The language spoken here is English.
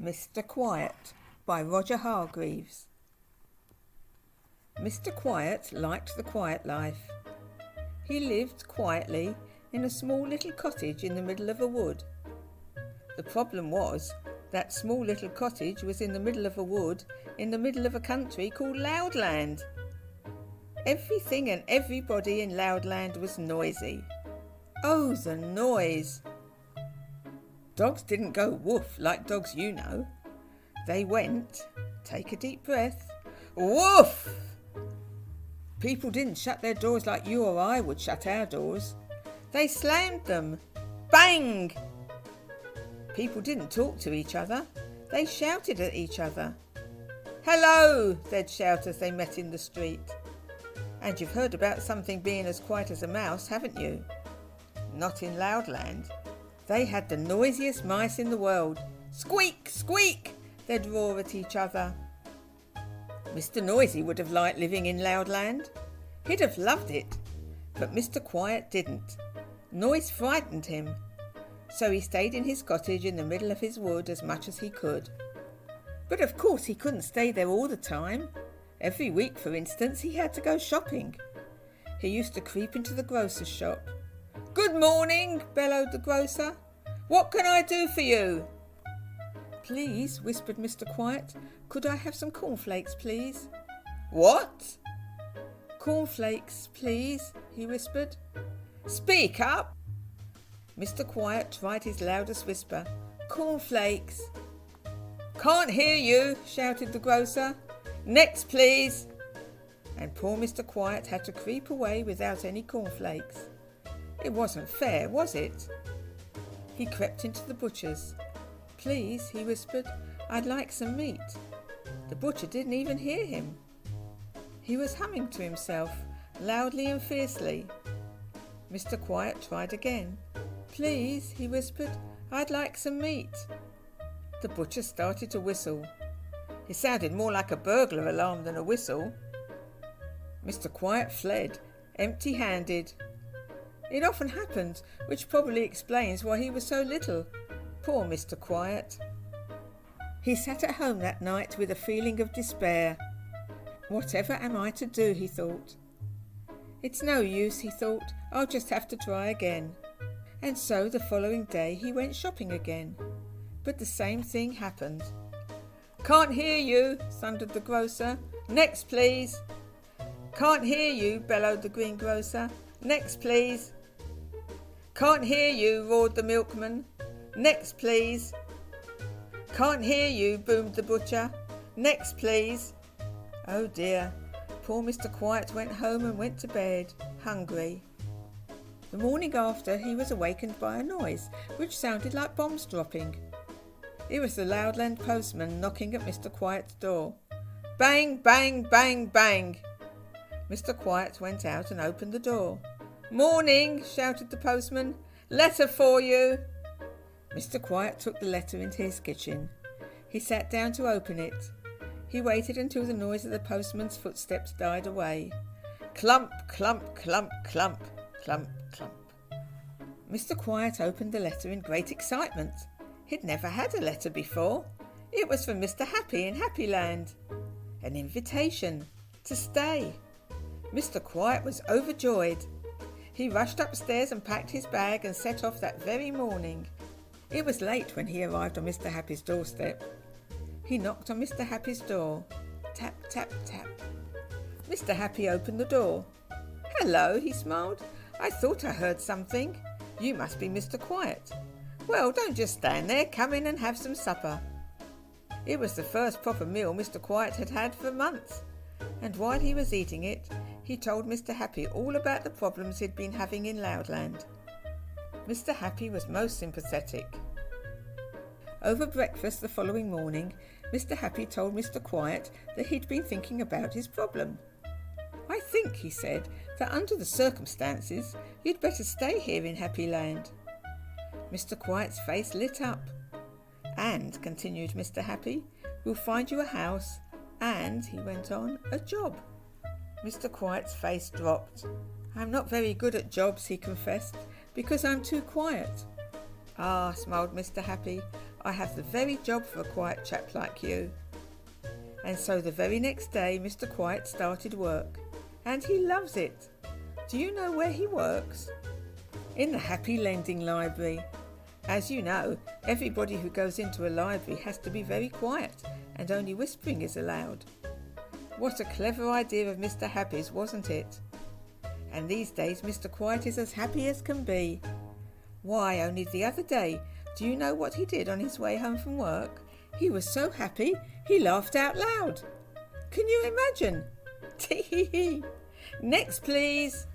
Mr. Quiet by Roger Hargreaves. Mr. Quiet liked the quiet life. He lived quietly in a small little cottage in the middle of a wood. The problem was that small little cottage was in the middle of a wood in the middle of a country called Loudland. Everything and everybody in Loudland was noisy. Oh, the noise! Dogs didn't go woof like dogs you know. They went, take a deep breath, woof! People didn't shut their doors like you or I would shut our doors. They slammed them. Bang! People didn't talk to each other. They shouted at each other. Hello, they'd shout as they met in the street. And you've heard about something being as quiet as a mouse, haven't you? Not in Loudland. They had the noisiest mice in the world. Squeak, squeak, they'd roar at each other. Mr. Noisy would have liked living in Loudland. He'd have loved it. But Mr. Quiet didn't. Noise frightened him. So he stayed in his cottage in the middle of his wood as much as he could. But of course he couldn't stay there all the time. Every week, for instance, he had to go shopping. He used to creep into the grocer's shop. "Good morning," bellowed the grocer. "What can I do for you?" "Please," whispered Mr. Quiet, "could I have some cornflakes, please?" "What?" "Cornflakes, please," he whispered. "Speak up." Mr. Quiet tried his loudest whisper. "Cornflakes." "Can't hear you," shouted the grocer. "Next, please." And poor Mr. Quiet had to creep away without any cornflakes. It wasn't fair, was it? He crept into the butcher's. "Please," he whispered, "I'd like some meat." The butcher didn't even hear him. He was humming to himself, loudly and fiercely. Mr. Quiet tried again. "Please," he whispered, "I'd like some meat." The butcher started to whistle. It sounded more like a burglar alarm than a whistle. Mr. Quiet fled, empty-handed. It often happened, which probably explains why he was so little. Poor Mr. Quiet. He sat at home that night with a feeling of despair. Whatever am I to do, he thought. It's no use, he thought, I'll just have to try again. And so the following day he went shopping again. But the same thing happened. "Can't hear you," thundered the grocer. "Next, please." "Can't hear you," bellowed the greengrocer. "Next, please." "Can't hear you," roared the milkman. "Next, please." "Can't hear you," boomed the butcher. "Next, please." Oh dear, poor Mr. Quiet went home and went to bed, hungry. The morning after he was awakened by a noise which sounded like bombs dropping. It was the Loudland postman knocking at Mr. Quiet's door. Bang, bang, bang, bang. Mr. Quiet went out and opened the door. "Morning," shouted the postman. "Letter for you." Mr. Quiet took the letter into his kitchen. He sat down to open it. He waited until the noise of the postman's footsteps died away. Clump, clump, clump, clump, clump, clump. Mr. Quiet opened the letter in great excitement. He'd never had a letter before. It was from Mr. Happy in Happyland. An invitation to stay. Mr. Quiet was overjoyed. He rushed upstairs and packed his bag and set off that very morning. It was late when he arrived on Mr. Happy's doorstep. He knocked on Mr. Happy's door. Tap, tap, tap. Mr. Happy opened the door. "Hello," he smiled. "I thought I heard something. You must be Mr. Quiet. Well, don't just stand there. Come in and have some supper." It was the first proper meal Mr. Quiet had had for months, and while he was eating it, he told Mr. Happy all about the problems he'd been having in Loudland. Mr. Happy was most sympathetic. Over breakfast the following morning, Mr. Happy told Mr. Quiet that he'd been thinking about his problem. "I think," he said, "that under the circumstances, you'd better stay here in Happyland." Mr. Quiet's face lit up. "And," continued Mr. Happy, "we'll find you a house and," he went on, "a job." Mr. Quiet's face dropped. "I'm not very good at jobs," he confessed, "because I'm too quiet." "Ah," smiled Mr. Happy, I have the very job for a quiet chap like you." And so the very next day Mr. Quiet started work, and he loves it. Do you know where he works? In the Happy Lending Library. As you know, everybody who goes into a library has to be very quiet, and only whispering is allowed. What a clever idea of Mr. Happy's, wasn't it? And these days Mr. Quiet is as happy as can be. Why, only the other day, do you know what he did on his way home from work? He was so happy, he laughed out loud. Can you imagine? Tee hee hee. Next, please.